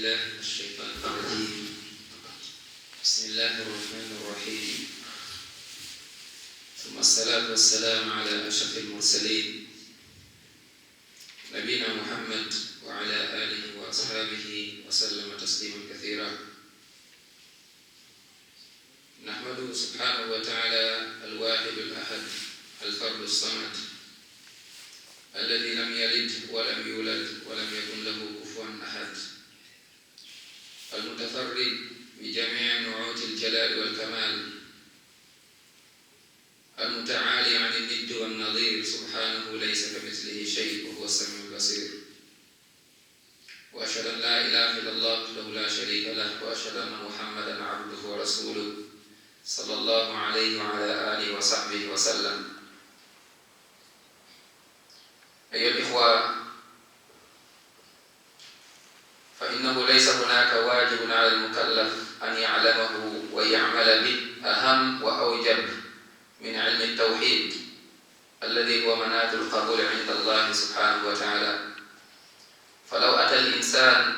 بالله من الشيطان الرجيم. بسم الله الرحمن الرحيم. ثم الصلاة والسلام على أشرف المرسلين نبينا محمد وعلى آله وأصحابه وسلم تسليما كثيرا. نحمده سبحانه وتعالى الواحد الأحد الفرد الصمد الذي لم يلد ولم يولد ولم يكن له كفوا أحد، المتفرد بجميع نعوت الجلال والكمال، المتعالي عن الند والنظير، سبحانه ليس كمثله شيء وهو السميع البصير. وأشهد أن لا إله إلا الله وحده لا شريك له، وأشهد أن محمدا عبده ورسوله صلى الله عليه وعلى آله وصحبه وسلم. أيها الإخوة، فإنه ليس هناك واجب على المكلف أن يعلمه ويعمل به أهم وأوجب من علم التوحيد الذي هو مناط القبول عند الله سبحانه وتعالى. فلو أتى الإنسان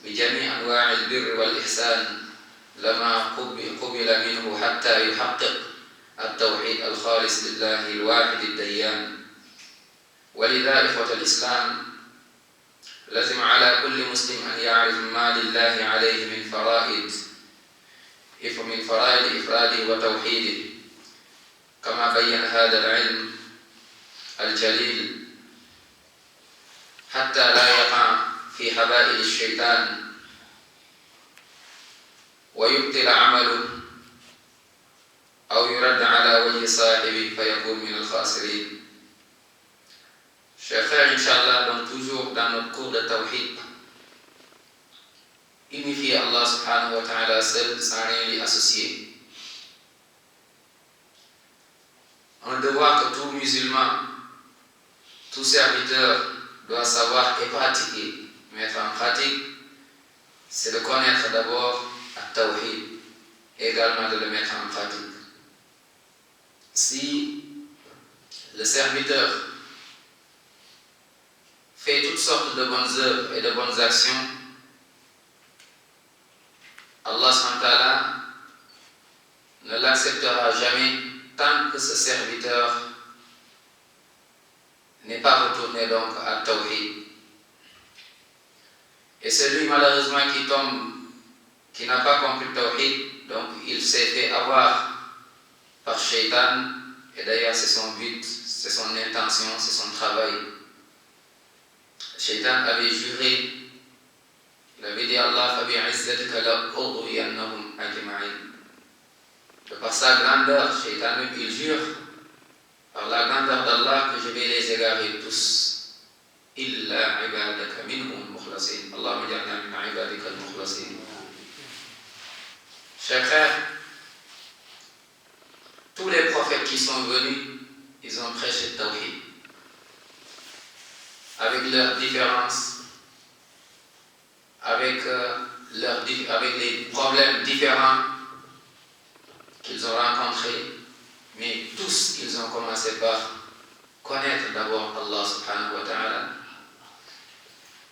بجميع أنواع البر والإحسان لما قبل منه حتى يحقق التوحيد الخالص لله الواحد الديان. ولذا إخوة الإسلام، لازم على كل مسلم أن يعرف ما لله عليه من فرائض إفراده وتوحيده، كما بين هذا العلم الجليل، حتى لا يقع في حبائل الشيطان ويبطل عمله أو يرد على وجه صاحبه فيكون من الخاسرين. Chers frères, Inch'Allah, donc toujours dans notre cours de Tawhid, unifier Allah subhanahu wa ta'ala seul sans rien lui associer. Un devoir que tout musulman, tout serviteur doit savoir et pratiquer, mettre en pratique, c'est de connaître d'abord At-Tawhid et également de le mettre en pratique. Si le serviteur fait toutes sortes de bonnes œuvres et de bonnes actions, Allah subhanahu wa ta'ala ne l'acceptera jamais tant que ce serviteur n'est pas retourné donc à Tawhid. Et celui malheureusement qui n'a pas compris Tawhid, donc il s'est fait avoir par Shaitan, et d'ailleurs c'est son but, c'est son intention, c'est son travail. Shaitan avait juré, il avait dit Allah fabi'izzatika la'ughwiyannahum ajma'in. De par sa grandeur, Shaitan même il jure par la grandeur d'Allah que je vais les égarer tous. Illa ibadaka minhum mukhlasin. Allahumma ij'alna min ibadika al-mukhlasin. Chers frères, tous les prophètes qui sont venus, ils ont prêché le Tawhid, avec leurs différences, avec les problèmes différents qu'ils ont rencontrés, mais tous ils ont commencé par connaître d'abord Allah subhanahu wa ta'ala,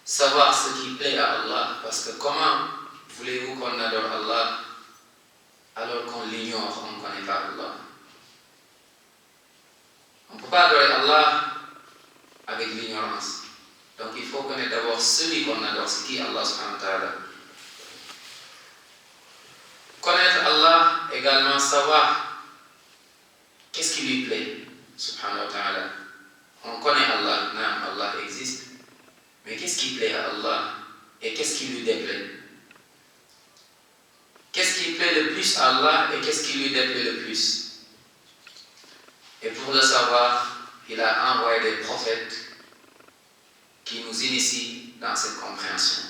savoir ce qui plaît à Allah, parce que comment voulez-vous qu'on adore Allah alors qu'on l'ignore, on ne connaît pas Allah? On ne peut pas adorer Allah avec l'ignorance. Donc il faut connaître d'abord celui qu'on adore, c'est qui Allah subhanahu wa ta'ala. Connaître Allah, également savoir qu'est-ce qui lui plaît, subhanahu wa ta'ala. On connaît Allah, non, Allah existe, mais qu'est-ce qui plaît à Allah et qu'est-ce qui lui déplaît? Qu'est-ce qui plaît le plus à Allah et qu'est-ce qui lui déplaît le plus? Et pour le savoir, il a envoyé des prophètes qui nous initient dans cette compréhension.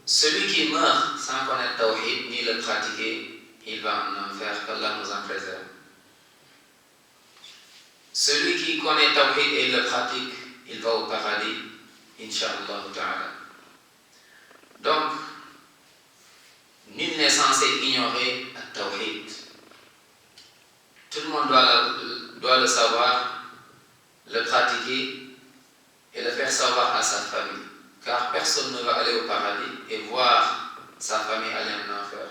Celui qui meurt sans connaître Tawhid ni le pratiquer, il va en enfer, qu'Allah nous en préserve. Celui qui connaît Tawhid et le pratique, il va au paradis, Inch'Allah ta'ala. Donc, nul n'est censé ignorer le Tawhid. Tout le monde doit le savoir, le pratiquer et le faire savoir à sa famille. car personne ne va aller au paradis et voir sa famille aller en enfer.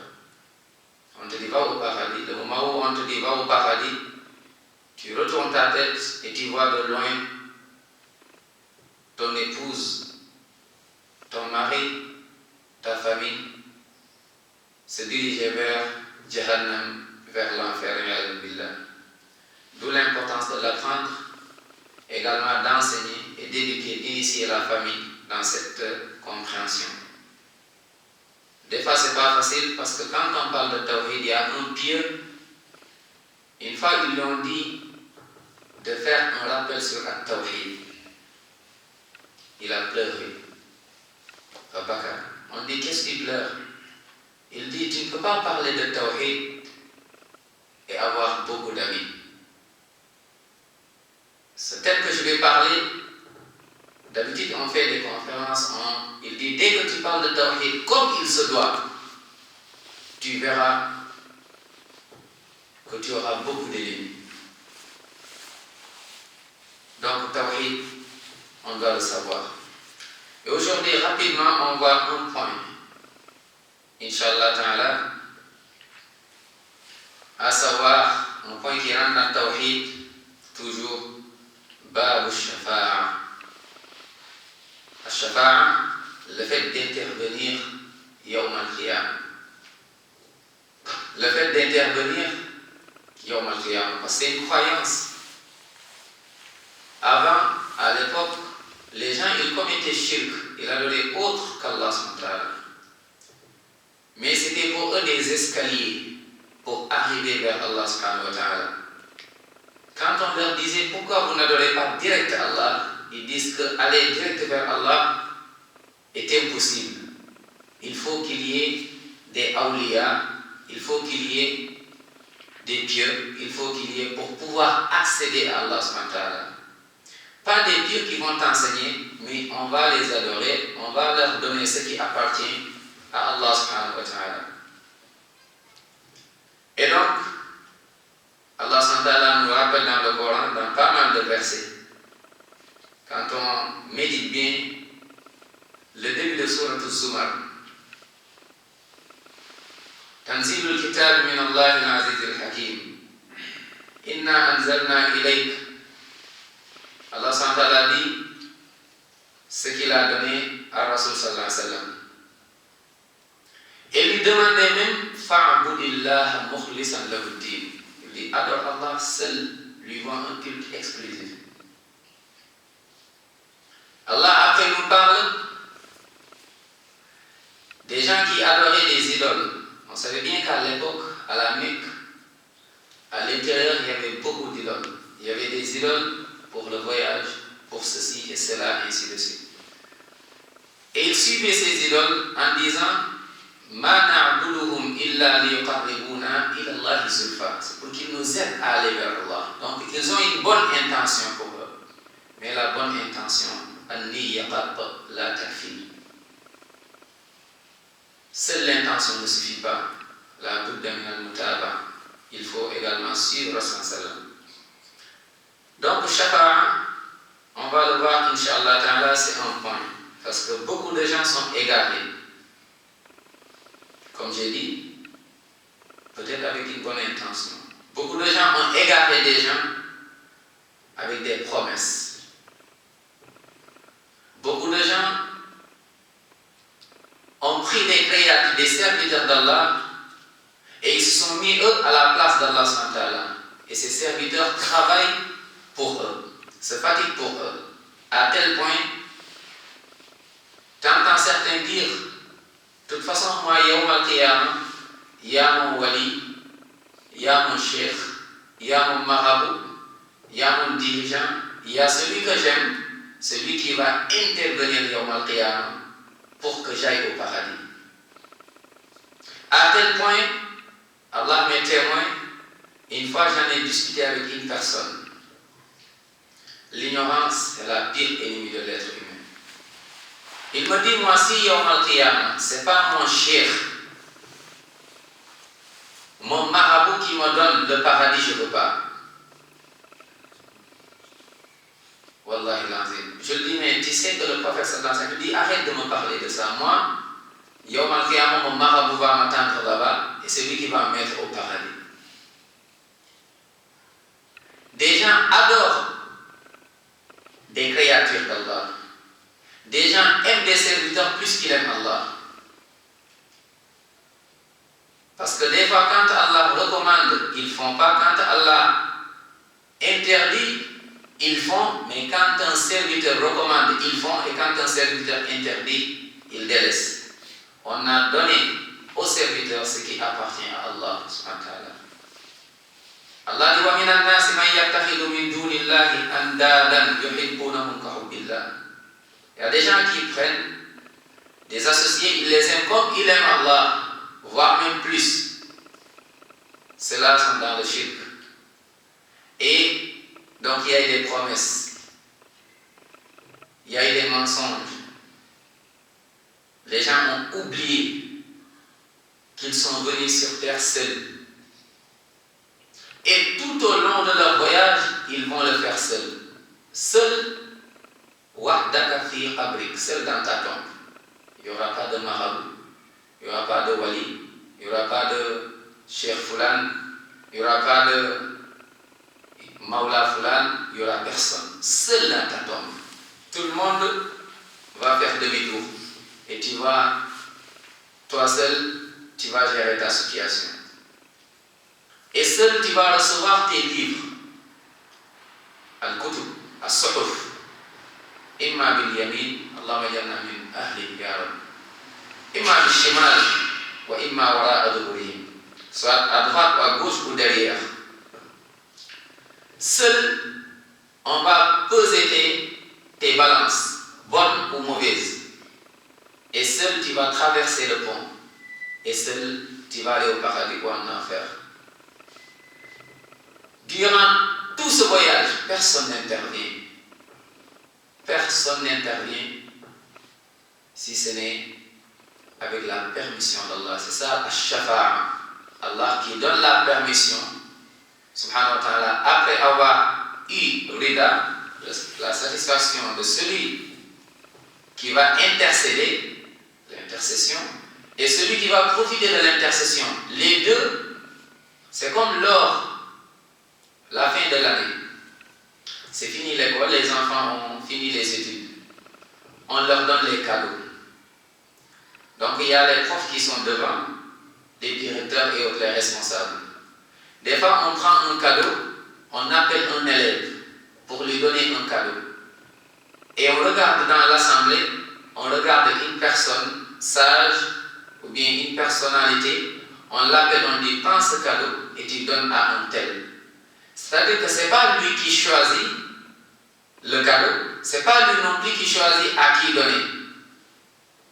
On te dit va au paradis, le moment où on te dit va au paradis, tu retournes ta tête et tu vois de loin ton épouse, ton mari, ta famille se diriger vers Jahannam, vers l'enfer. D'où l'importance de l'apprendre, également d'enseigner et d'éduquer, d'initier la famille dans cette compréhension. Des fois, ce n'est pas facile parce que quand on parle de tawhid, il y a un pieux. Une fois, ils lui ont dit de faire un rappel sur le tawhid. Il a pleuré. On dit qu'est-ce qu'il pleure? Il dit tu ne peux pas parler de tawhid et avoir beaucoup d'amis. Ce thème que je vais parler, d'habitude on fait des conférences, il dit dès que tu parles de tawhid comme il se doit, tu verras que tu auras beaucoup d'ennemis. Donc tawhid, on doit le savoir. Et aujourd'hui, rapidement, on voit un point. Inch'Allah ta'ala, à savoir un point qui rentre dans le tawhid, toujours Bab al-Shafa'a. Al-Shafa'a, le fait d'intervenir Yawm al-Qiyam. Le fait d'intervenir Yawm al-Qiyam, parce que c'est une croyance. Avant, à l'époque, les gens ils commettaient shirk, ils adoraient autre qu'Allah subhanahu wa ta'ala. Mais c'était pour eux des escaliers pour arriver vers Allah subhanahu wa ta'ala. Quand on leur disait pourquoi vous n'adorez pas direct Allah, ils disent que aller direct vers Allah est impossible. Il faut qu'il y ait des awliya, il faut qu'il y ait des pieux, il faut qu'il y ait pour pouvoir accéder à Allah subhanahu wa ta'ala. Pas des pieux qui vont t'enseigner, mais on va les adorer, on va leur donner ce qui appartient à Allah subhanahu wa ta'ala. Et donc, Allah subhanahu wa ta'ala nous rappelle dans le Coran, dans pas mal de versets, quand on médite bien le début de Sourate Al-Zumar, Tanzilul kitab min Allah al-Aziz al-Hakim, Inna anzalna ilayk. Allah subhanahu wa ta'ala dit ce qu'il a donné à Rasul sallallahu alayhi wa sallam. Et lui demandait même Fa'budillah mukhlisan lahu din. Il dit adore Allah seul, lui voit un culte exclusif. Allah après nous parle des gens qui adoraient des idoles. On savait bien qu'à l'époque, à la Mecque, à l'intérieur, il y avait beaucoup d'idoles. Il y avait des idoles pour le voyage, pour ceci et cela, et ainsi de suite. Et il suivait ces idoles en disant Ma na'buduhum illa liyuqarribuna ila Allahi zulfa. C'est pour qu'ils nous aident à aller vers Allah. Donc ils ont une bonne intention pour eux. Mais la bonne intention, an-niyyat la takfi. Seule l'intention ne suffit pas. La budda min al-mutaba. Il faut également suivre Rasul sallam. Donc Shafa'a, on va le voir Inch'Allah ta'ala, c'est un point. Parce que beaucoup de gens sont égarés. Comme j'ai dit, peut-être avec une bonne intention. Beaucoup de gens ont égaré des gens avec des promesses. Beaucoup de gens ont pris des créatures, des serviteurs d'Allah, et ils se sont mis eux à la place d'Allah subhanahu wa ta'ala. Et ces serviteurs travaillent pour eux, se fatiguent pour eux, à tel point, t'entends certains dire, de toute façon, moi, Yawm al-Qiyamah, il y a mon wali, il y a mon cheikh, il y a mon marabout, il y a mon dirigeant, il y a celui que j'aime, celui qui va intervenir Yawm al-Qiyamah pour que j'aille au paradis. À tel point, Allah m'est témoin, une fois j'en ai discuté avec une personne. L'ignorance est la pire ennemie de l'être humain. Il me dit, moi, si Yawm al-Qiyamah, ce n'est pas mon cheikh, mon marabout qui me donne le paradis, je ne veux pas. Wallahi l'azim. Je lui dis, mais tu sais que le prophète sallallahu alayhi wa sallam dit, arrête de me parler de ça. Moi, Yawm al-Qiyamah, mon marabout va m'attendre là-bas et c'est lui qui va me mettre au paradis. Des gens adorent des créatures d'Allah. Des gens aiment des serviteurs plus qu'ils aiment Allah. Parce que des fois, quand Allah recommande, ils ne font pas. Quand Allah interdit, ils font. Mais quand un serviteur recommande, ils font. Et quand un serviteur interdit, ils délaissent. On a donné aux serviteurs ce qui appartient à Allah subhanahu wa ta'ala. Allah dit wa minan nasi man yattakhidhu min dunillahi andadan yuhibbunahum ka hubbillah. Il y a des gens qui prennent des associés, ils les aiment comme ils aiment Allah, voire même plus. Ceux-là sont dans le shirk. Et donc il y a eu des promesses, il y a eu des mensonges. Les gens ont oublié qu'ils sont venus sur terre seuls. Et tout au long de leur voyage, ils vont le faire seuls. Seuls, wahdaka fi qabrik, seul dans ta tombe. Il n'y aura pas de marabout, il n'y aura pas de wali, il n'y aura pas de cheikh fulan, il n'y aura pas de maula fulan, il n'y aura personne. Seul dans ta tombe. Tout le monde va faire demi-tour. Et tu vas, toi seul, tu vas gérer ta situation. Et seul tu vas recevoir tes livres. Al-Kutub, Al-Suhuf, Imma bil-Yamin, Allahumma ij'alna min ahli ya Rabb. Imma bil-Shimal, wa imma wara'a dhuhurihim. Soit à droite ou à gauche ou derrière. Seul, on va peser tes balances, bonnes ou mauvaises. Et seul, tu vas traverser le pont. Et seul, tu vas aller au paradis ou en enfer. Durant tout ce voyage, personne n'intervient. Personne n'intervient si ce n'est avec la permission d'Allah. C'est ça, Ash-Shafa'a. Allah qui donne la permission, subhanahu wa ta'ala, après avoir eu Rida, la satisfaction de celui qui va intercéder, l'intercession, et celui qui va profiter de l'intercession. Les deux, c'est comme l'or. La fin de l'année, c'est fini l'école, les enfants ont fini les études. On leur donne les cadeaux. Donc il y a les profs qui sont devant, les directeurs et autres les responsables. Des fois, on prend un cadeau, on appelle un élève pour lui donner un cadeau. Et on regarde dans l'assemblée, on regarde une personne sage ou bien une personnalité, on l'appelle, on dit prends ce cadeau et tu donnes à un tel. C'est-à-dire que ce n'est pas lui qui choisit le cadeau, ce n'est pas lui non plus qui choisit à qui donner.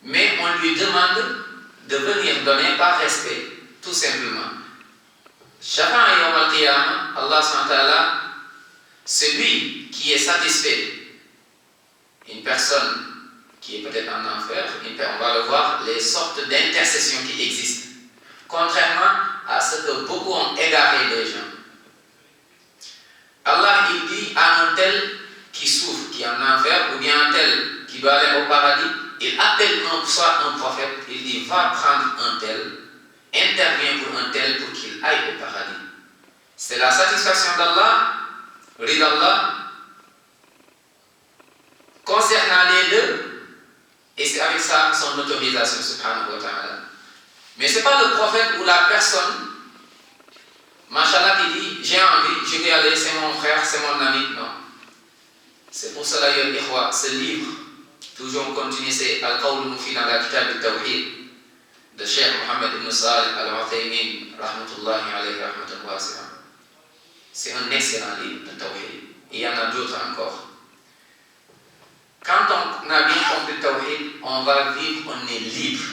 Mais on lui demande de venir donner par respect, tout simplement. Shafa'a yawm al-Qiyamah, Allah subhanahu wa ta'ala, celui qui est satisfait, une personne qui est peut-être en enfer, on va le voir, les sortes d'intercessions qui existent. Contrairement à ce que beaucoup ont égaré les gens. Allah, il dit à un tel qui souffre, qui est en enfer, ou bien un tel qui doit aller au paradis, il appelle soit un prophète, il dit va prendre un tel, intervient pour un tel pour qu'il aille au paradis. C'est la satisfaction d'Allah, ridallah, concernant les deux, et c'est avec ça son autorisation, subhanahu wa ta'ala. Mais ce n'est pas le prophète ou la personne, machallah, qui dit j'ai envie, je vais aller, c'est mon frère, c'est mon ami. Non. C'est pour cela, ce livre, toujours on continue, c'est Al-Qawl al-Mufid dans la Kitab al-Tawhid de Cheikh Mohammed ibn Salih al-Uthaymin, rahmatullahi alayhi rahmatullahi wa sallam. C'est un excellent livre de Tawhid. Il y en a d'autres encore. Quand on a bien compris le Tawhid, on va vivre, on est libre.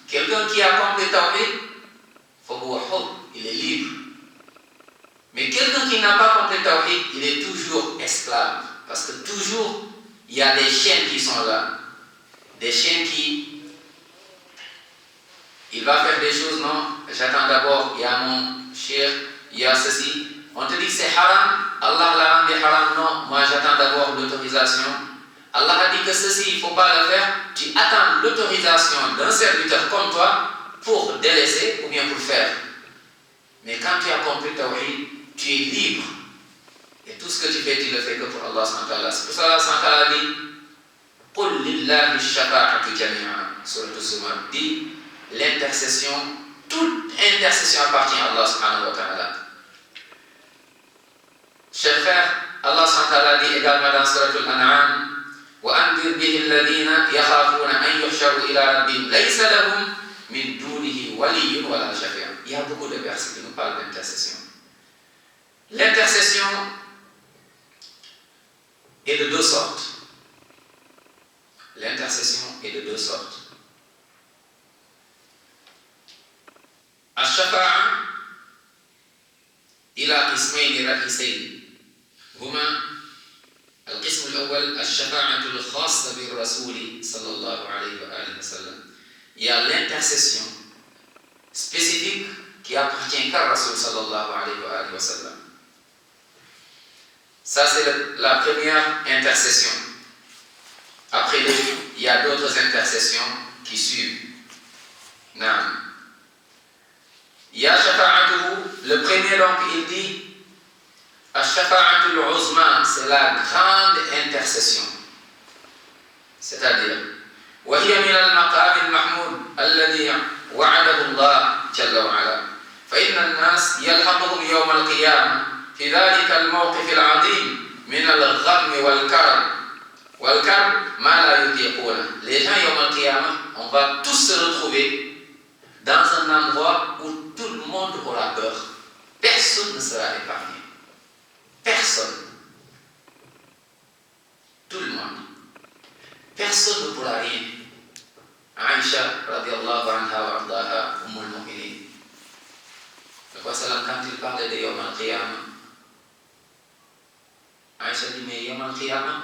Quelqu'un qui a compris le Tawhid, il est libre. Mais quelqu'un qui n'a pas compris le Tawhid, il est toujours esclave. Parce que toujours, il y a des chaînes qui sont là. Des chaînes qui... Il va faire des choses, non, j'attends d'abord, il y a mon cher, il y a ceci. On te dit c'est haram, Allah l'a rendu haram, non, moi j'attends d'abord l'autorisation. Allah a dit que ceci, il ne faut pas le faire. Tu attends l'autorisation d'un serviteur comme toi pour délaisser ou bien pour faire. Mais quand tu as compris Tawhid, tu es libre. Et tout ce que tu fais, tu le fais que pour Allah subhanahu wa ta'ala. C'est pour ça Allah a dit Qul lillahi shafa'atu jami'a. Surat Az-Zumar dit l'intercession, toute intercession appartient à Allah subhanahu wa ta'ala. Chers frères, Allah subhanahu wa ta'ala dit également dans Surat Al-An'am وأنذر به الذين يخافون أن يحشروا إلى ربهم ليس لهم من دونه ولي ولا شفيع. Il y a beaucoup de versets qui nous parlent d'intercession. L'intercession est de deux sortes. L'intercession est de deux sortes. الشفاعة إلى قسمين رئيسين هما القسم الأول الشفاعة الخاصة بالرسول صلى الله عليه وآله وسلم. Il y a l'intercession spécifique qui appartient qu'à Rasul sallallahu alayhi wa sallam. Ça c'est la première intercession. Après, il y a d'autres intercessions qui suivent. Naam. Il y a shafa'atuhu, le premier donc il dit Ash-shafa'atul uzma, c'est la grande intercession. C'est-à-dire وهي من المقام المحمود الذي وعده الله جل وعلا فإن الناس يلحقهم يوم القيامة في ذلك الموقف العظيم من الغم والكرب ما لا يطيقونه. Les gens يوم القيامة, on va tous se retrouver dans un endroit où tout le monde aura peur. Personne ne sera épargné. Personne. Tout le monde. Personne ne pourra rien. Aïcha, radiallahu anha wa ardaha, Ummul Mu'minin. Le prophète quand il parlait de Yawm al-Qiyamah, Aïcha dit, mais Yawm al-Qiyamah,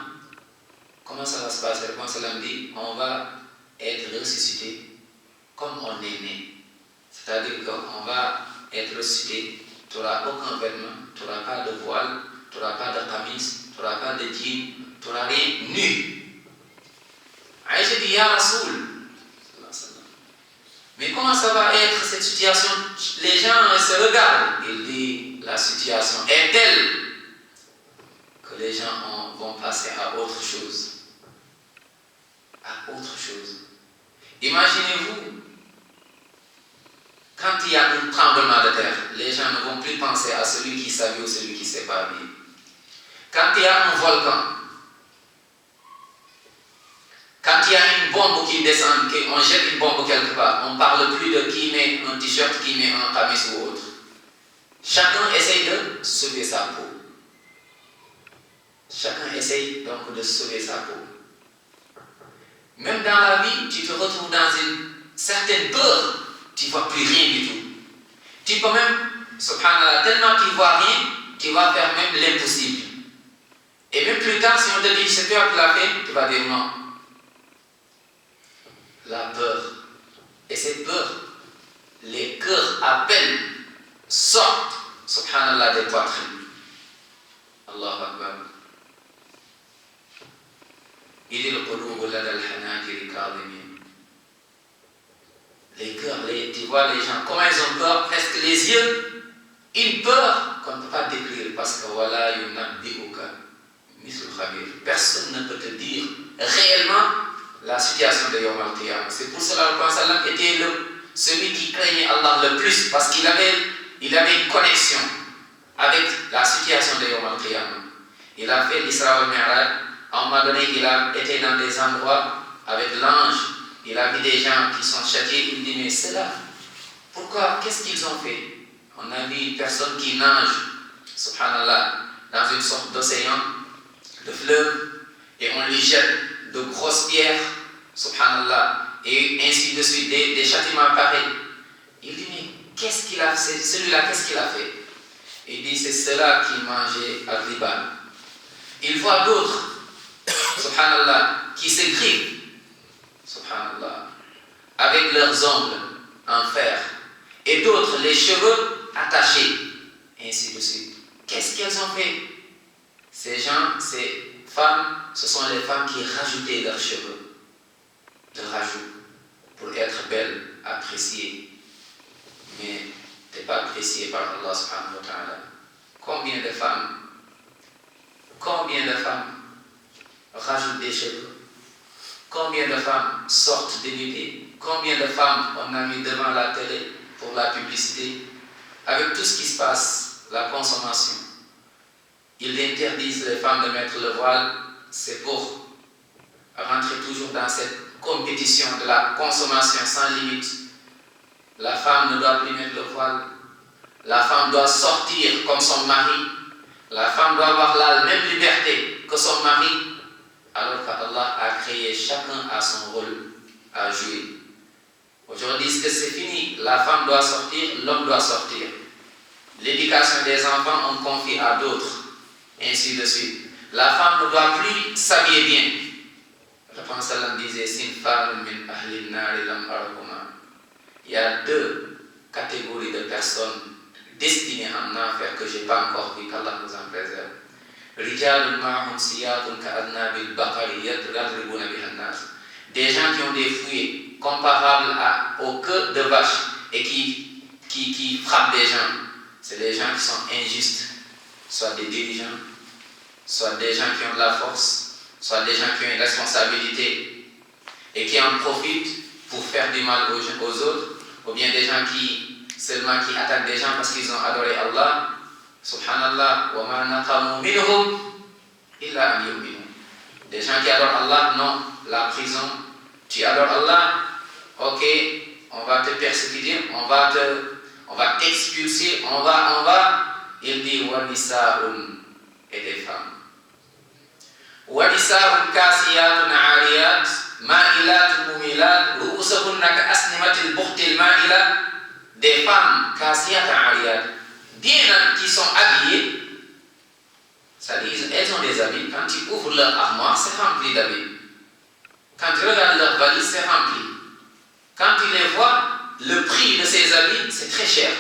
comment ça va se passer? Le prophète dit, on va être ressuscité comme on est né. C'est-à-dire qu'on va être ressuscité, tu n'auras aucun vêtement, tu n'auras pas de voile, tu n'auras pas de camis, tu n'auras pas de jean, tu n'auras rien, nu. Aïcha dit, Ya Rasoul, mais comment ça va être cette situation? Les gens se regardent. Il dit, la situation est telle que les gens vont passer à autre chose. À autre chose. Imaginez-vous, quand il y a un tremblement de terre, les gens ne vont plus penser à celui qui savait ou celui qui ne sait pas vivre. Quand il y a un volcan, quand il y a une bombe qui descend, on jette une bombe quelque part, on ne parle plus de qui met un t-shirt, qui met un camis ou autre. Chacun essaye de sauver sa peau. Chacun essaye donc de sauver sa peau. Même dans la vie, tu te retrouves dans une certaine peur, tu ne vois plus rien du tout. Tu peux même, subhanallah, tellement tu ne vois rien, tu vas faire même l'impossible. Et même plus tard, si on te dit c'est toi qui l'as fait, tu vas dire non. La peur. Et cette peur, les cœurs appellent, sortent, subhanallah, des poitrines. Allahu Akbar. Il dit le qulubu lada al-hanajiri kadhimin. Les cœurs, tu vois les gens, comment ils ont peur, presque les yeux, une peur qu'on ne peut pas décrire parce que voilà, yunabbi'uka mislu khabir. Personne ne peut te dire réellement la situation de Yawm al-Qiyamah. C'est pour cela que le prophète était celui qui craignait Allah le plus parce qu'il avait une connexion avec la situation de Yawm al-Qiyamah. Il a fait l'Isra wal-Mi'raj. À un moment donné, il a été dans des endroits avec l'ange. Il a vu des gens qui sont châtiés. Il dit, mais c'est là. Pourquoi? Qu'est-ce qu'ils ont fait? On a vu une personne qui nage, subhanallah, dans une sorte d'océan, de fleuve, et on lui jette de grosses pierres, subhanallah, et ainsi de suite, des châtiments pareils. Il dit, mais qu'est-ce qu'il a fait? Celui-là, qu'est-ce qu'il a fait? Il dit, c'est cela qui mangeait al-riba. Il voit d'autres, subhanallah, qui se griffent, subhanallah, avec leurs ongles en fer, et d'autres, les cheveux attachés, ainsi de suite. Qu'est-ce qu'elles ont fait? Ces femmes, ce sont les femmes qui rajoutaient leurs cheveux, de rajout, pour être belles, appréciées. Mais tu n'es pas appréciée par Allah subhanahu wa ta'ala. Combien de femmes rajoutent des cheveux? Combien de femmes sortent dénudées? Combien de femmes on a mis devant la télé pour la publicité? Avec tout ce qui se passe, la consommation, ils interdisent les femmes de mettre le voile. C'est pour rentrer toujours dans cette compétition de la consommation sans limite. La femme ne doit plus mettre le voile. La femme doit sortir comme son mari. La femme doit avoir la même liberté que son mari. Alors qu'Allah a créé chacun à son rôle à jouer. Aujourd'hui, est-ce que c'est fini? La femme doit sortir, l'homme doit sortir. L'éducation des enfants, on confie à d'autres. Ainsi de suite. La femme ne doit plus s'habiller bien. Le prophète sallam disait, il y a deux catégories de personnes destinées en enfer que je n'ai pas encore vu, qu'Allah nous en préserve. Des gens qui ont des fouets comparables aux queues de vache et qui frappent des gens. C'est les gens qui sont injustes, soit des dirigeants, soit des gens qui ont de la force, soit des gens qui ont une responsabilité et qui en profitent pour faire du mal aux autres, ou bien des gens qui attaquent des gens parce qu'ils ont adoré Allah. Subhanallah, wa ma naqamu minhum illa an yu'minu. Des gens qui adorent Allah, non, la prison. Tu adores Allah, ok, on va te persécuter, on va t'expulser, on va. Il dit wa nisa'un, et des femmes. Wa nisa'un kasiyatun 'ariyat ma'ilatun mumilat ru'usuhunna ka'asnimatil buhtil ma'ila. Des femmes kasiyatun 'ariyat, bien qui sont habillées. C'est-à-dire, elles ont des habits. Quand tu ouvres leur armoire, c'est rempli d'habits. Quand tu regardes leur valise, c'est rempli. Quand tu les vois, le prix de ces habits, c'est très cher.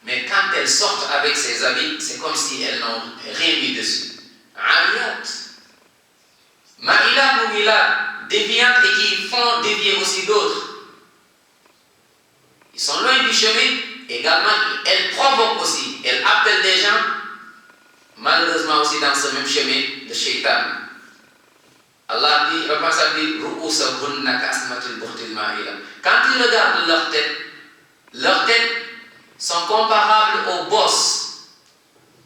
Mais quand elles sortent avec ces habits, c'est comme si elles n'ont rien mis dessus. Ariyat. Ma'ila Moumila, déviantes et qui font dévier aussi d'autres. Ils sont loin du chemin. Également, elles provoquent aussi. Elles appellent des gens, malheureusement aussi dans ce même chemin de shaitan. Allah dit, le prophète dit, quand ils regardent leurs têtes sont comparables aux bosses.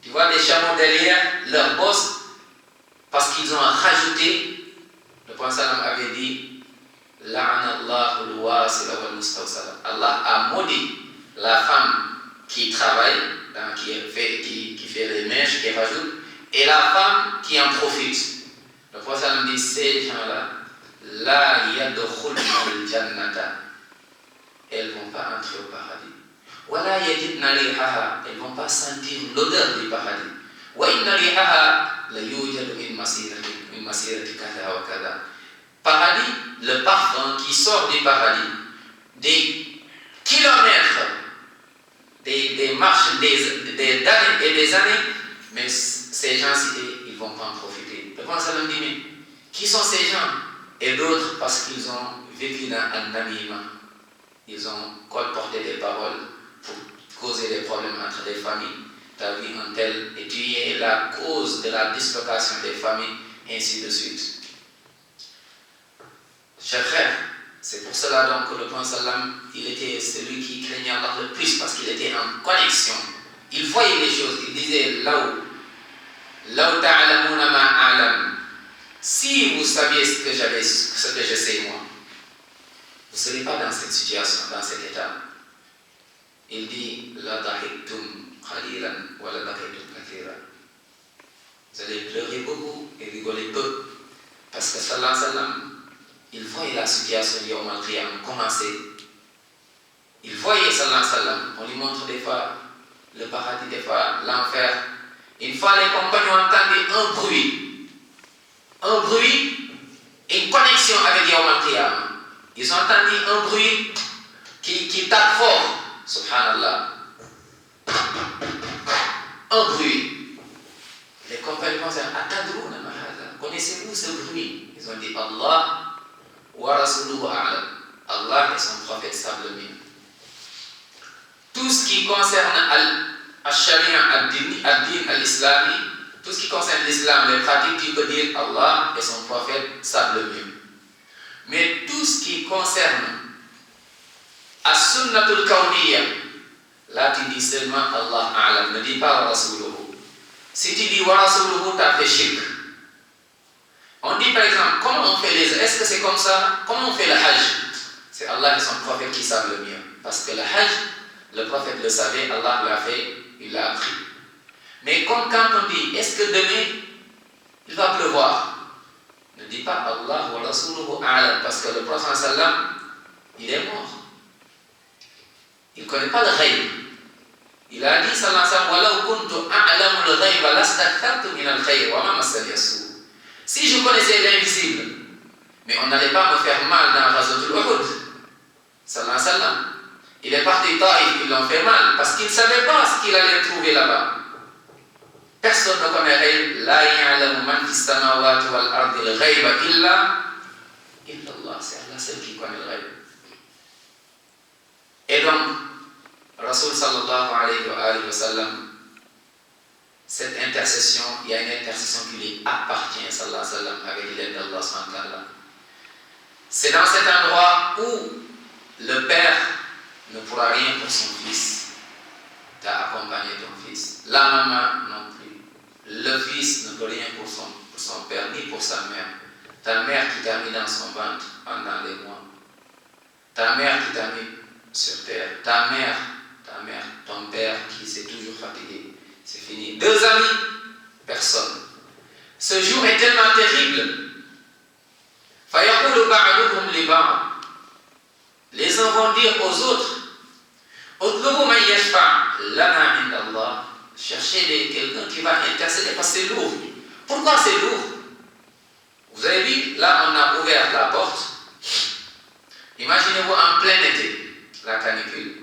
Tu vois des chameaux derrière leurs bosses, parce qu'ils ont rajouté. Le prophète avait dit, Allah a maudit la femme qui travaille, qui fait les mèches, qui rajoute, et la femme qui en profite. Le prophète dit, ces gens-là, la yadkhulna al-jannata, elles ne vont pas entrer au paradis. Wala yajidna rihaha, elles ne vont pas sentir l'odeur du paradis. Wa inna rihaha la yujadu min masirati kada wa kada. Paradis, le parfum qui sort du paradis, des kilomètres, des marches, des années et des années, mais ces gens-ci, ils ne vont pas en profiter. Le prophète dit, mais qui sont ces gens? Et d'autres, parce qu'ils ont vécu dans An-Namima, ils ont colporté des paroles pour causer des problèmes entre des familles. Tu as vu un tel, et tu es la cause de la dislocation des familles, ainsi de suite. Chers frères, c'est pour cela donc que le prophète il était celui qui craignait Allah le plus, parce qu'il était en connexion. Il voyait les choses, il disait Law ta'lamuna ma a'lam. Si vous saviez ce que je sais moi, vous ne serez pas dans cette situation, dans cet état. Il dit la dahiktum qalilan wa la bakaytum kathira. Vous allez pleurer beaucoup et rigoler peu, parce que sallallahu alayhi wa sallam, il voyait la situation Yawm al-Qiyam commencer. Il voyait sallallahu alayhi wa sallam, on lui montre des fois le paradis, des fois l'enfer. Une fois les compagnons entendaient un bruit et une connexion avec Yawm al-Qiyam. Ils ont entendu un bruit qui tape fort, subhanallah. Un bruit. Les compagnons pensaient, Atadrouna ma hadha, connaissez-vous ce bruit? Ils ont dit, Allah wa rasuluhu a'lam. Allah et son prophète savent le mieux. Tout ce qui concerne al-sharia, ad-din, al-islami, tout ce qui concerne l'islam, les pratiques, tu peux dire Allah et son prophète savent le mieux. Mais tout ce qui concerne as-sunnatul kawniyya, là tu dis seulement Allah a'lam, ne dis pas wa rasuluhu. Si tu dis wa rasuluhu, tu as fait shirk. On dit par exemple, comment on fait est-ce que c'est comme ça? Comment on fait le hajj? C'est Allah et son prophète qui savent le mieux. Parce que le hajj, le prophète le savait, Allah l'a fait, il l'a appris. Mais comme quand on dit, est-ce que demain, il va pleuvoir? Ne dis pas Allah wa rasuluhu a'lam, parce que le prophète sallam, il est mort. Il ne connaît pas le ghaib. Il a dit sallallahu alayhi wa sallam, وَلَوْ كُنْتُ أَعْلَمُ الْغَيْبَ لَاسْتَكْثَرْتُ مِنَ الْخَيْرِ وَمَا مَسَّنِيَ السُّوءُ. Si je connaissais l'invisible, mais on n'allait pas me faire mal dans Ghazwatul Uhud, sallallahu alayhi wa sallam. Il est parti Taïf, ils l'ont fait mal, parce qu'il ne savait pas ce qu'il allait trouver là-bas. Personne ne connaît le ghaib. La ya'lamu man fis samawati wal ardi al ghaiba illa Allah. C'est Allah seul qui connaît le ghaib. Et donc, Rasul sallallahu alayhi wa sallam, cette intercession, il y a une intercession qui lui appartient, sallallahu alayhi wa sallam, avec l'aide d'Allah subhanahu wa ta'ala. C'est dans cet endroit où le père ne pourra rien pour son fils. Tu as accompagné ton fils. La maman non plus. Le fils ne peut rien pour son père ni pour sa mère. Ta mère qui t'a mis dans son ventre pendant des mois. Ta mère qui t'a mis sur terre. Ta mère, ton père qui s'est toujours fatigué. C'est fini. 2 amis, personne. Ce jour est tellement terrible. فَيَقُولُ بَعْضُهُمْ لِبَعْضٍ. Les uns vont dire aux autres, اطلبوا من يشفع لنا عند الله. Cherchez quelqu'un qui va intercéder parce que c'est lourd. Pourquoi c'est lourd? Vous avez vu, là on a ouvert la porte. Imaginez-vous en plein été, la canicule.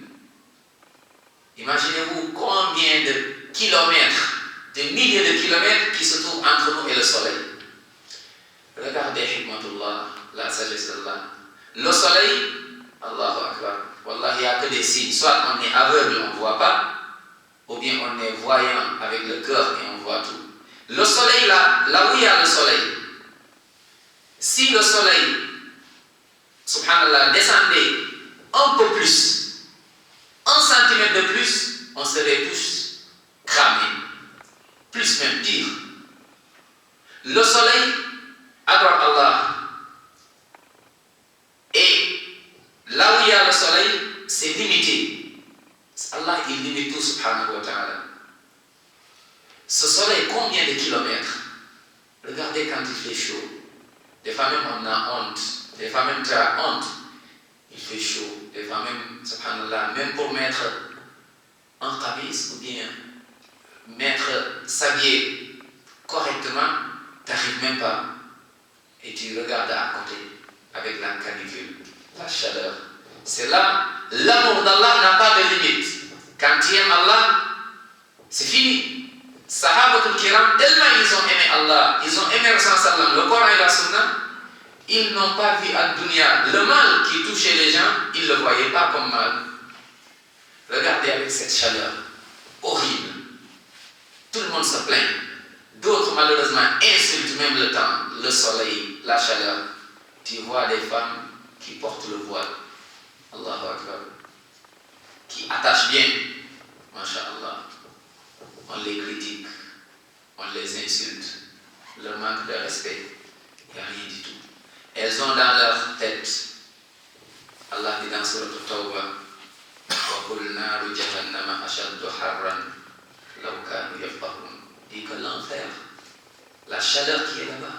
Imaginez-vous combien de kilomètres, de milliers de kilomètres qui se trouvent entre nous et le soleil. Regardez hikmatullah, la sagesse d'Allah. Le soleil, Allahu Akbar. Wallah, il n'y a que des signes. Soit on est aveugle, on ne voit pas, ou bien on est voyant avec le cœur et on voit tout. Le soleil, là où il y a le soleil, si le soleil, subhanallah, descendait un peu plus, 1 centimètre de plus, on serait tous cramés. Plus même, pire. Le soleil adore Allah. Et là où il y a le soleil, c'est limité. Allah, il limite tout, subhanahu wa ta'ala. Ce soleil, combien de kilomètres? Regardez quand il fait chaud. Des fois même on a honte. Des fois même tu as honte. Il fait chaud. Des fois même, subhanallah, même pour mettre un khamis ou bien s'habiller correctement, tu n'arrives même pas. Et tu regardes à côté avec la canicule, la chaleur. C'est là, l'amour d'Allah n'a pas de limite. Quand tu aimes Allah, c'est fini. Sahabatul Kiram, tellement ils ont aimé Allah, ils ont aimé Rasul sallam, le Coran et la Sunna, ils n'ont pas vu à dunya. Le mal qui touchait les gens, ils ne le voyaient pas comme mal. Regardez avec cette chaleur horrible. Tout le monde se plaint. D'autres, malheureusement, insultent même le temps, le soleil, la chaleur. Tu vois des femmes qui portent le voile. Allahu Akbar. Qui attachent bien. Masha'Allah. On les critique. On les insulte. Leur manque de respect. Il n'y a rien du tout. Elles ont dans leur tête, Allah dit dans Surat At-Tawbah, وَقُلْ نَارُ جَهَنَّمَ أَشَدُّ حَرًّا لَوْ كَانُوا يَفْقَهُونَ. Dit que l'enfer, la chaleur qui est là-bas,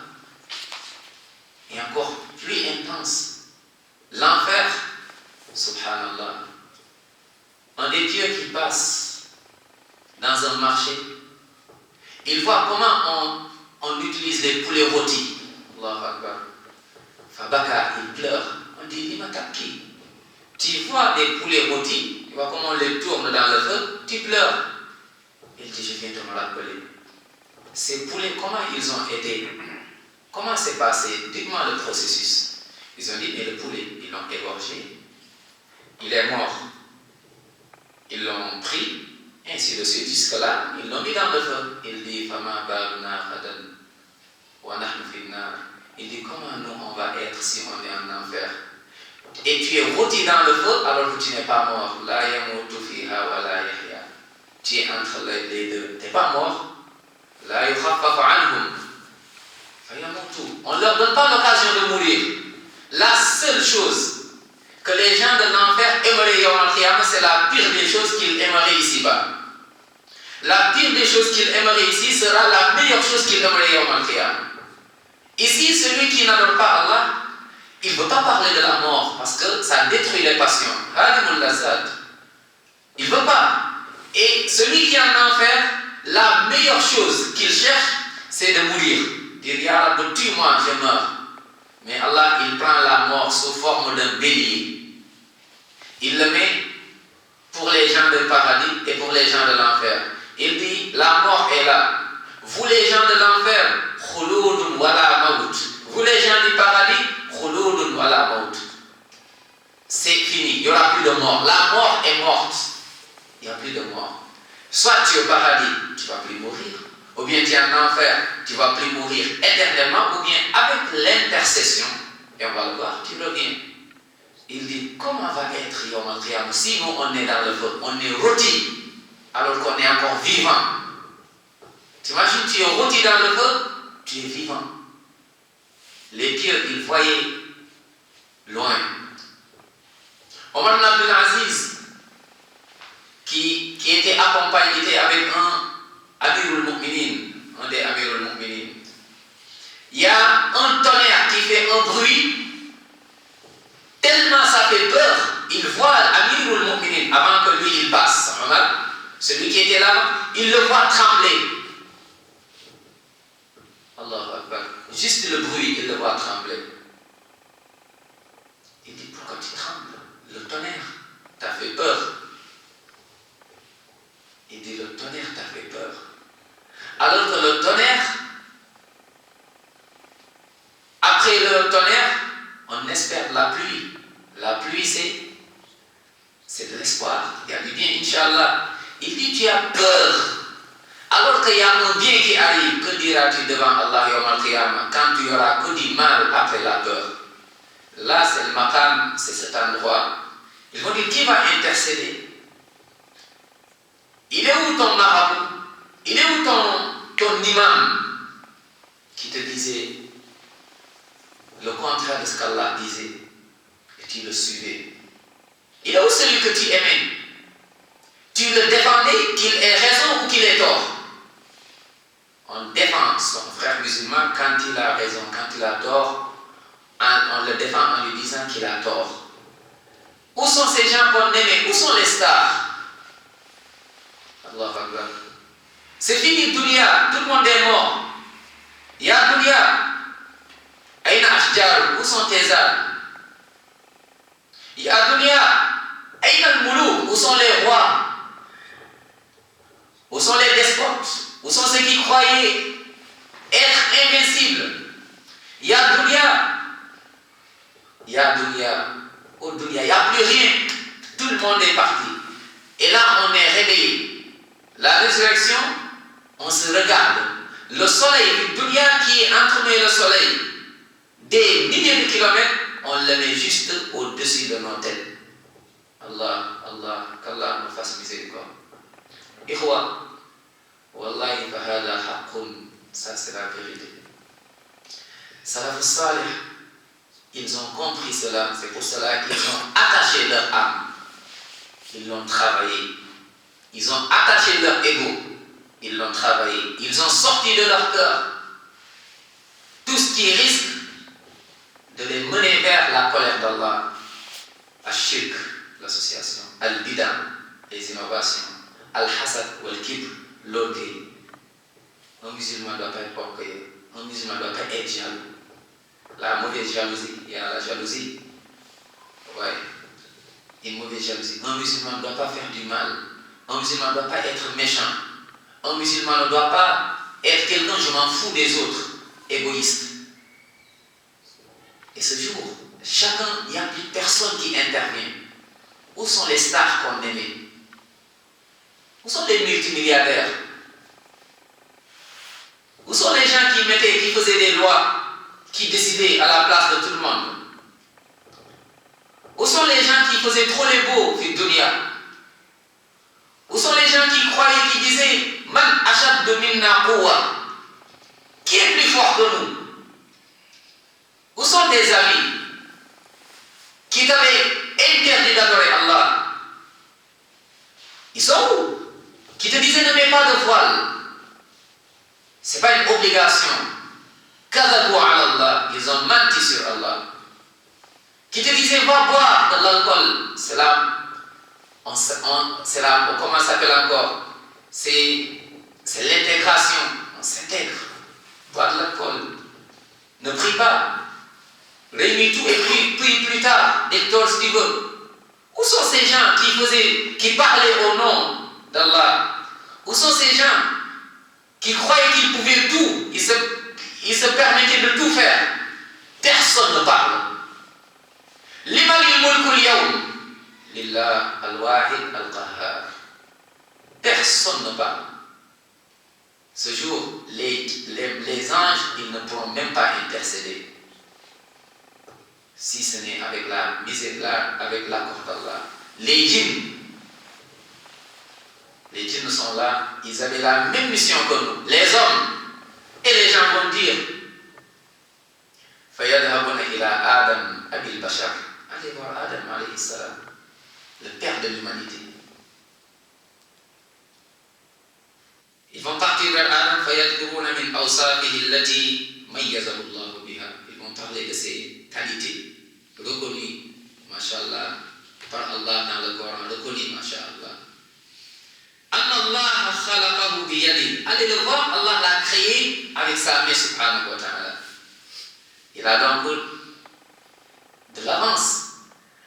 est encore plus intense. L'enfer, subhanallah, un des dieux qui passe dans un marché, il voit comment on utilise les poulets rôtis. Allahu Akbar. Fabaka, il pleure. On dit, Limataki. Tu vois des poulets rôtis, tu vois comment on les tourne dans le feu, tu pleures. Il dit, je viens de me rappeler. ces poulets, comment ils ont été, comment s'est passé, dites-moi le processus. Ils ont dit, mais le poulet, ils l'ont égorgé, il est mort. Ils l'ont pris, ainsi de suite, jusque-là, ils l'ont mis dans le feu. Il dit, Fama baluna khadan wa nahnu fi nar. Il dit, comment nous on va être si on est en enfer? Et tu es rôti dans le feu alors que tu n'es pas mort. La yamutu fiha wa la yahya. Tu es entre les deux. Tu n'es pas mort. La yukhaffafu anhum fa yamutu. On ne leur donne pas l'occasion de mourir. La seule chose que les gens de l'enfer aimeraient Yawm al-Qiyamah, c'est la pire des choses qu'ils aimeraient ici-bas. La pire des choses qu'ils aimeraient ici sera la meilleure chose qu'ils aimeraient Yawm al-Qiyamah. Ici, celui qui n'adore pas Allah, il ne veut pas parler de la mort parce que ça détruit les passions. Il ne veut pas. Et celui qui est en enfer, la meilleure chose qu'il cherche, c'est de mourir. Dire, Ya Rabbi, tue-moi, je meurs. Mais Allah, il prend la mort sous forme d'un bélier. Il le met pour les gens du paradis et pour les gens de l'enfer. Il dit, la mort est là. Vous les gens de l'enfer, khuludun wala maut. Vous les gens du paradis, khuludun wala maut. C'est fini, il n'y aura plus de mort. La mort est morte. Il n'y a plus de mort. Soit tu es au paradis, tu ne vas plus mourir. Ou bien tu es en enfer, tu ne vas plus mourir éternellement. Ou bien avec l'intercession, et on va le voir, tu reviens. Il dit, comment va être Yawm al-Qiyamah si nous on est dans le feu, on est rôti alors qu'on est encore vivant. T'imagines, tu es rôti dans le feu, tu es vivant. Les pieux, ils voyaient loin. Omar ibn Abdul Aziz, qui était accompagné, était avec un Amirul Mu'minin, un des Amirul Mu'minin. Il y a un tonnerre qui fait un bruit. Tellement ça fait peur, il voit Amirul Mu'minin avant que lui il passe. Celui qui était là, il le voit trembler. Allahu Akbar. Juste le bruit, il le voit trembler. Il dit, pourquoi tu trembles? Le tonnerre t'a fait peur. Il dit, le tonnerre t'a fait peur. Alors que le tonnerre, après le tonnerre, on espère la pluie. La pluie, c'est de l'espoir. Il y a du bien, Inch'Allah. Il dit, tu as peur. Alors qu'il y a un bien qui arrive, que diras-tu devant Allah Yawm al-Qiyamah quand tu auras que du mal après la peur? Là, c'est le maqam, c'est cet endroit. Ils vont dire, qui va intercéder? Il est où ton marabout? Il est où ton imam qui te disait le contraire de ce qu'Allah disait et tu le suivais? Il est où celui que tu aimais? Tu le défendais, qu'il ait raison ou qu'il ait tort? On défend son frère musulman quand il a raison, quand il a tort, on le défend en lui disant qu'il a tort. Où sont ces gens qu'on aimait? Où sont les stars? Allah Akbar. C'est fini, dunya, tout le monde est mort. Ya dunya, aïna ashjar, où sont tes arbres? Ya dunya, aïna al-muluk, où sont les rois? Où sont les despotes? Où sont ceux qui croyaient être invincibles? Ya dunya, au dunya, il n'y a plus rien. Tout le monde est parti. Et là, on est réveillé. La résurrection, on se regarde. Le soleil, le dunya qui est entre nous et le soleil, des milliers de kilomètres, on le met juste au-dessus de nos têtes. Allah, qu'Allah nous fasse miséricorde. Ikhwa, wallahi fahada haqqun, ça c'est la vérité. Salaf salih, ils ont compris cela, c'est pour cela qu'ils ont attaché leur âme. Ils l'ont travaillé. Ils ont attaché leur ego. Ils l'ont travaillé. Ils ont sorti de leur cœur tout ce qui risque de les mener vers la colère d'Allah. Al-shirk, l'association. Al-bida, les innovations. Al-hasad ou al-kibr, l'orgueil. Un musulman ne doit pas être orgueilleux. Un musulman ne doit pas être jaloux. La mauvaise jalousie, il y a la jalousie. Ouais. Une mauvaise jalousie. Un musulman ne doit pas faire du mal. Un musulman ne doit pas être méchant. Un musulman ne doit pas être quelqu'un, je m'en fous des autres, égoïste. Et ce jour, chacun, il n'y a plus personne qui intervient. Où sont les stars qu'on aimait? Où sont les multimilliardaires? Où sont les gens qui faisaient des lois, qui décidaient à la place de tout le monde? Où sont les gens qui faisaient trop les beaux, fi dunya? Où sont les gens qui croyaient, qui disaient Man ashaddu minna quwwa? Qui est plus fort que nous? Où sont tes amis qui t'avaient interdit d'adorer Allah? Ils sont où? Qui te disaient ne mets pas de voile. Ce n'est pas une obligation. Kadhabu ala Allah, ils ont menti sur Allah. Qui te disaient va boire de l'alcool. C'est là, comment ça s'appelle encore? C'est l'intégration. On s'intègre. Boire de l'alcool. Ne prie pas. Réunis tout et puis plus tard, Hector Steven. Où sont ces gens qui parlaient au nom d'Allah? Où sont ces gens qui croyaient qu'ils pouvaient tout? Ils se permettaient de tout faire. Personne ne parle. Limanil mulkul yawm lillah al-wahid al-qahhar. Personne ne parle. Ce jour, les anges, ils ne pourront même pas intercéder. Si ce n'est avec la misère, avec l'accord d'Allah. Les djinns sont là, ils avaient la même mission que nous, les hommes. Et les gens vont dire Fayadhabuna ila Adam abil bashar. Allez voir Adam alayhi salam, le père de l'humanité. Ils vont partir vers Adam, fayadhkuruna min awsafihi allati mayyazahu Allah biha. Ils vont parler de ses qualités reconnues, mashallah, par Allah dans le Coran, reconnues, mashallah. Anna Allah khalaqahu biyadi. Allez le voir, Allah l'a créé avec sa main, subhanahu wa ta'ala. Il a donc de l'avance.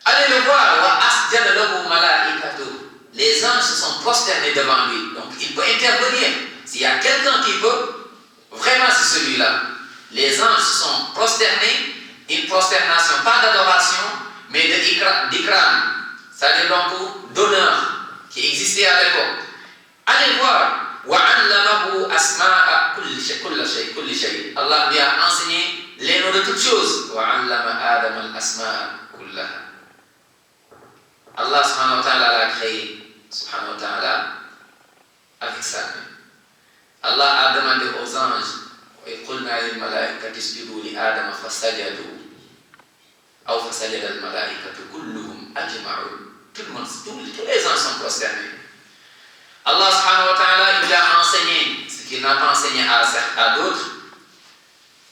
Allez le voir, wa asjada lahu malaikatu. Les anges se sont prosternés devant lui. Donc il peut intervenir. S'il y a quelqu'un qui peut, vraiment c'est celui-là. Les anges se sont prosternés. Une prosternation, pas d'adoration, mais d'ikram. C'est-à-dire donc d'honneur qui existait à l'époque. Allez voir. وَعَلَّمَهُ أَسْمَاءَ كُلِّ شَيْءٍ. Allah lui a enseigné les noms de toutes choses. وَعَلَّمَ آدَمَ الْأَسْمَاءَ كُلَّهَا. Allah subhanahu wa ta'ala l'a créé, subhanahu wa ta'ala, avec sa main. Allah a demandé aux anges وَإِذْ قُلْنَا لِلْمَلَائِكَةِ اسْجُدُوا لِآدَمَ فَسَجَدُوا أو فسجد الملائكة كلهم أجمعون. Tout le monde, tous les anges sont prosternés. Allah subhanahu wa ta'ala, il a enseigné ce qu'il n'a pas enseigné à d'autres.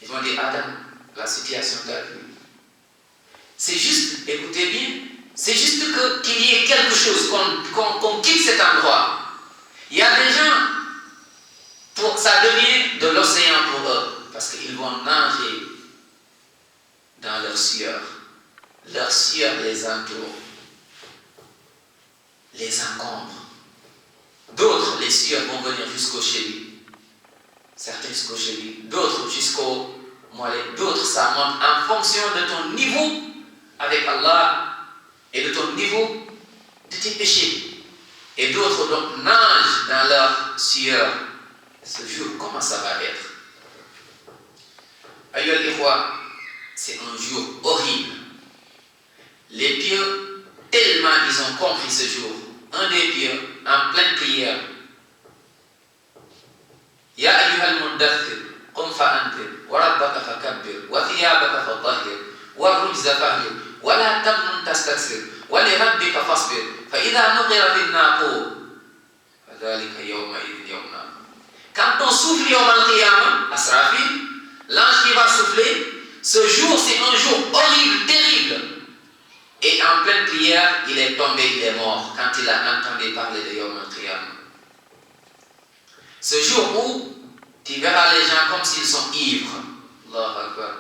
Ils vont dire Adam, la situation t'arrive. C'est juste, écoutez bien, c'est juste qu'il y ait quelque chose, qu'on quitte cet endroit. Il y a des gens, ça devient de l'océan pour eux, parce qu'ils vont nager dans leur sueur. Leur sueur les entoure, les encombre. D'autres, les sueurs vont venir jusqu'au cheville. Certains jusqu'au cheville, d'autres jusqu'au mollet, d'autres ça monte en fonction de ton niveau avec Allah et de ton niveau de tes péchés. Et d'autres donc nagent dans leur sueur. Ce jour, comment ça va être? Aïe al-Ikhwa, c'est un jour horrible. Les pieux, tellement ils ont compris ce jour. Un des pieux, en pleine prière. Ya ayyuhal muddaththir, qum fa'anzir, wa rabbaka fakabbir, wa thiyabaka fatahhir, wa rujza fahjur, wa la tamnun tastakthir, wa li rabbika fasbir, fa idha nuqira fin naqur, fa dhalika yawma idhin yawma. Quand on souffle yawm al-qiyamah, Asrafil, l'ange qui va souffler, ce jour c'est un jour horrible, terrible. Et en pleine prière, il est tombé, il est mort quand il a entendu parler de Yawm al-Qiyamah. Ce jour où tu verras les gens comme s'ils sont ivres. Allahu Akbar.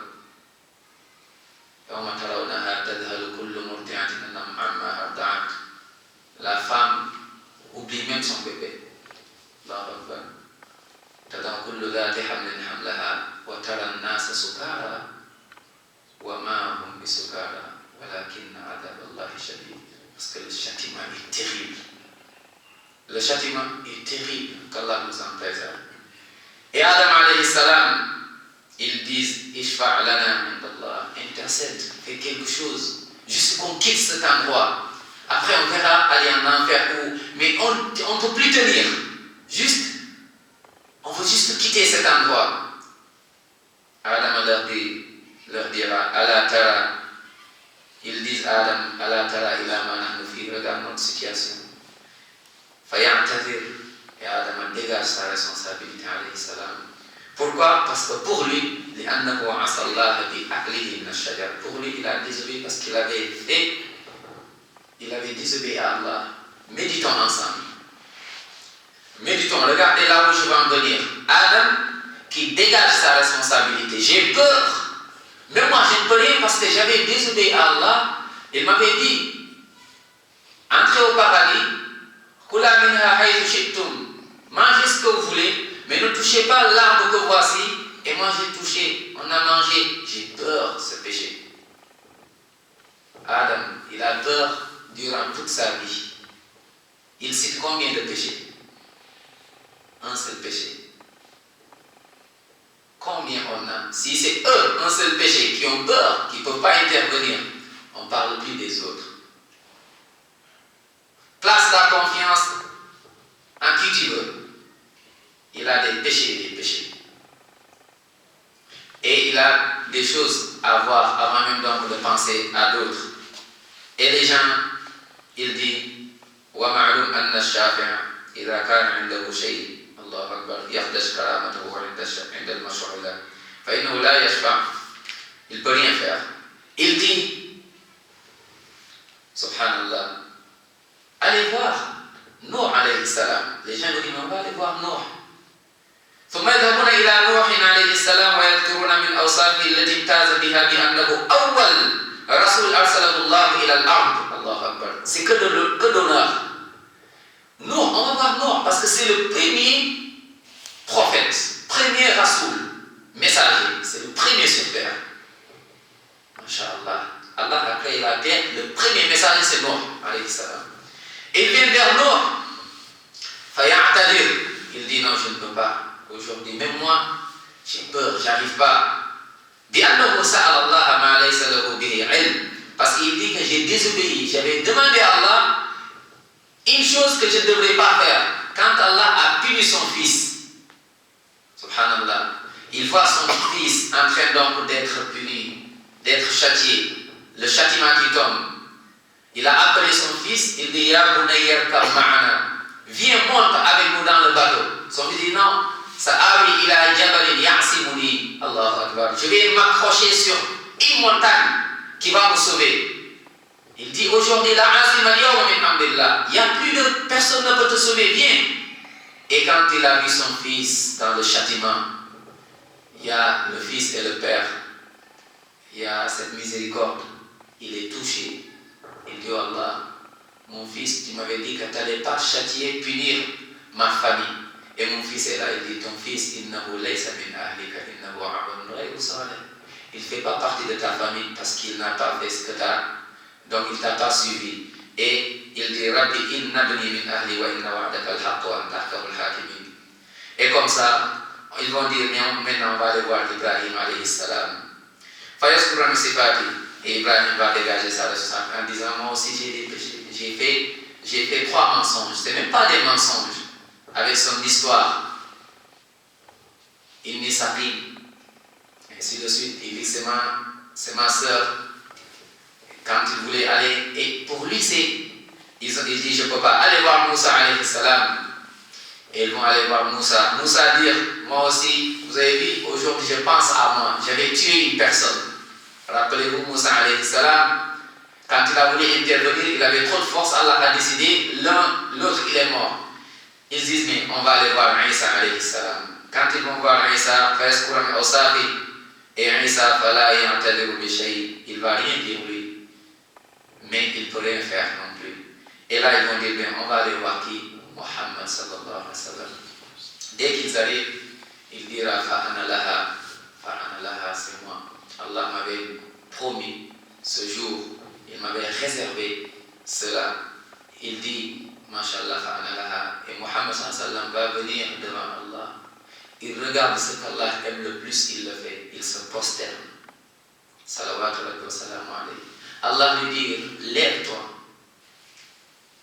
Yawma tarawnaha tadhalu kullu murdi'atin amma arda'at. La femme oublie même son bébé. Allahu Akbar. Tadhalu kullu châtiment est terrible. Le châtiment est terrible, qu'Allah nous en préserve. Et Adam alayhi salam, ils disent Ishfa' lana indallah, intercède, fais quelque chose, juste qu'on quitte cet endroit. Après on verra aller en enfer où, mais on ne peut plus tenir. Juste, on veut juste quitter cet endroit. Adam leur dira Ala tara, ils disent à Adam Ala tara ila ma nahnu fi, regarde notre situation. Faya'tadir, et Adam dégage sa responsabilité alayhi salam. Pourquoi? Parce que pour lui, pour lui, il a désobéi parce qu'il avait désobéi à Allah. Méditons ensemble. Méditons, regardez là où je vais en venir. Adam qui dégage sa responsabilité. J'ai peur. Mais moi, je ne peux rien parce que j'avais désobéi à Allah. Il m'avait dit, entrez au paradis, kula minha haythu shi'tum, mangez ce que vous voulez. Mais ne touchez pas l'arbre que voici. Et moi j'ai touché, on a mangé. J'ai peur de ce péché. Adam, il a peur durant toute sa vie. Il cite combien de péchés? Un seul péché. Combien on a? Si c'est eux, un seul péché, qui ont peur, qui ne peuvent pas intervenir, on ne parle plus des autres. Place la confiance en qui tu veux. Il a des péchés, et il a des choses à voir avant même donc de penser à d'autres. Et les gens, il dit wa ma'lum anna ash-shafi'a idha kana 'indahu shay, Allahu akbar, yakhdash karamatahu 'inda al-mashru' la fa innahu la yashfa', il ne peut rien faire. Il dit subhanallah, allez voir Nuh alayhi salam. Les gens lui disent on va aller voir Nuh. ثم يذهبون إلى نوح عليه السلام ويذكرون من أوصافه التي امتاز بها بأنه أول رسول أرسله الله إلى الأرض. الله أكبر. C'est que d'honneur. Nuh, on va voir Nuh parce que c'est le premier prophète, premier rasoul, messager, c'est le premier sur terre. Masha'Allah. Allah a créé la terre, le premier messager c'est Nuh alayhi salam. Et il vient vers Nuh. Faya'tadir. Il dit non, je ne peux pas. Aujourd'hui, même moi, j'ai peur, j'arrive pas. Parce qu'il dit que j'ai désobéi, j'avais demandé à Allah une chose que je ne devrais pas faire. Quand Allah a puni son fils, subhanallah, il voit son fils en train donc d'être puni, d'être châtié, le châtiment qui tombe. Il a appelé son fils, il dit Ya bunayya irkab ma'ana, viens, monte avec nous dans le bateau. Son fils dit non. Sa'awi ila jabalin ya'simuni. Allahu Akbar. Je vais m'accrocher sur une montagne qui va me sauver. Il dit aujourd'hui la azim al-yawma min amrillah. Il n'y a plus de personne ne peut te sauver. Viens. Et quand il a vu son fils dans le châtiment, il y a le fils et le père. Il y a cette miséricorde. Il est touché. Il dit oh Allah, mon fils, tu m'avais dit que tu n'allais pas châtier, punir ma famille. Et mon fils est là, il dit ton fils, innahu laysa min ahlika, innahu 'amalun ghayru salih. Il ne fait pas partie de ta famille parce qu'il n'a pas fait ce que tu as, donc il ne t'a pas suivi. Et il dit Rabbi inna bni min ahli wa inna wa'daka al-haqq wa anta ahkamul hakimin. Et comme ça, ils vont dire maintenant on va aller voir Ibrahim alayhi salam. Fayaskurani sifati. Et Ibrahim va dégager sa responsabilité en disant moi aussi j'ai des péchés, j'ai fait 3 mensonges, ce n'est même pas des mensonges. Avec son histoire, Inni Saqim, ainsi de suite, il dit c'est ma soeur. Quand il voulait aller, et pour lui il dit je ne peux pas aller voir Moussa alayhi salam. Et ils vont aller voir Moussa. Moussa dire moi aussi, vous avez vu, aujourd'hui je pense à moi, j'avais tué une personne. Rappelez-vous Moussa alayhi salam, quand il a voulu intervenir, il avait trop de force, Allah a décidé, l'autre il est mort. Ils disent, mais on va aller voir Isa alayhi salam. Quand ils vont voir Isa, et Isa, il ne va rien dire lui. Mais il ne peut rien faire non plus. Et là, ils vont dire, bien, on va aller voir qui? Muhammad sallallahu alayhi wa sallam. Dès qu'ils arrivent, il dira, fa'ana laha, c'est moi. Allah m'avait promis ce jour, il m'avait réservé cela. il dit Masha'Allah fa'ana laha, et Muhammad sallam va venir devant Allah. Il regarde ce qu'Allah aime le plus, il le fait, il se prosterne. Salawatu rabbi wa salamu alayhi. Allah lui dit, lève-toi,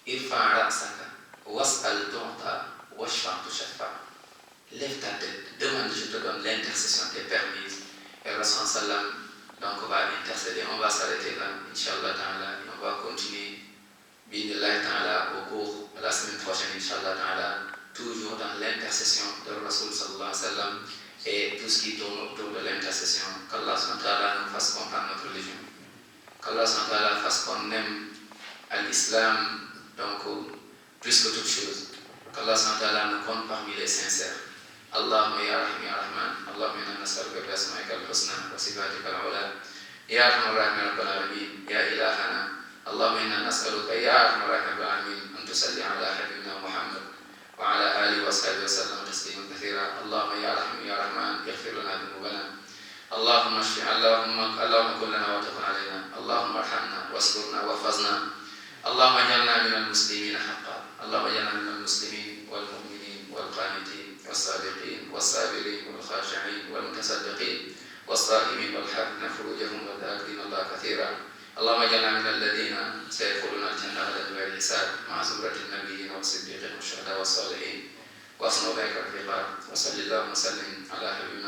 irfa ra'saka, was'al tu'ta, washfa' tushaffa. Lève ta tête, demande, je te donne, l'intercession t'est permise. Et Rasul sallam donc va intercéder. On va s'arrêter là, Inch'Allah ta'ala, et on va continuer, bi'idhnillah ta'ala, au cours de la semaine prochaine, Inch'Allah ta'ala, toujours dans l'intercession de Rasul sallallahu alayhi wa sallam et tout ce qui tourne autour de l'intercession. Qu'Allah nous fasse comprendre notre religion. Qu'Allah fasse qu'on aime l'islam donc plus que toute chose. Qu'Allah nous compte parmi les sincères. Allahumma ya Rahim ya Rahman, Allahumma inna nas'aluka bi asma'ika al-husna wa sifatika al-ula, ya Arhamar Rahimin rabbal alamin, ya ilahana, Allahumma inna nas'aluka ya Arhamar Rahimin rabbal alamin an tusalli ala habibina Muhammad wa ala alihi wa sahbihi wa sallam tasliman kathira. Allahumma ya Rahim ya Rahman, ighfir lana dhunubana, Allahumma shfi, Allahumma kun lana wa taqul alayna, Allahumma arhamna waskurna wahfazna, Allahumma ij'alna minal muslimina haqqan, Allahumma ij'alna minal muslimin wal mu'minin wal qanitin والصادقين والصابرين والخاشعين والمتصدقين والصائمين والحافظين فروجهم والذاكرين الله كثيرا. اللهم اجعلنا من الذين سيدخلون الجنة بغير حساب مع زمرة النبيين والصديقين والشهداء والصالحين وحسن أولئك رفيقا. وصلى الله وسلم على حبيبنا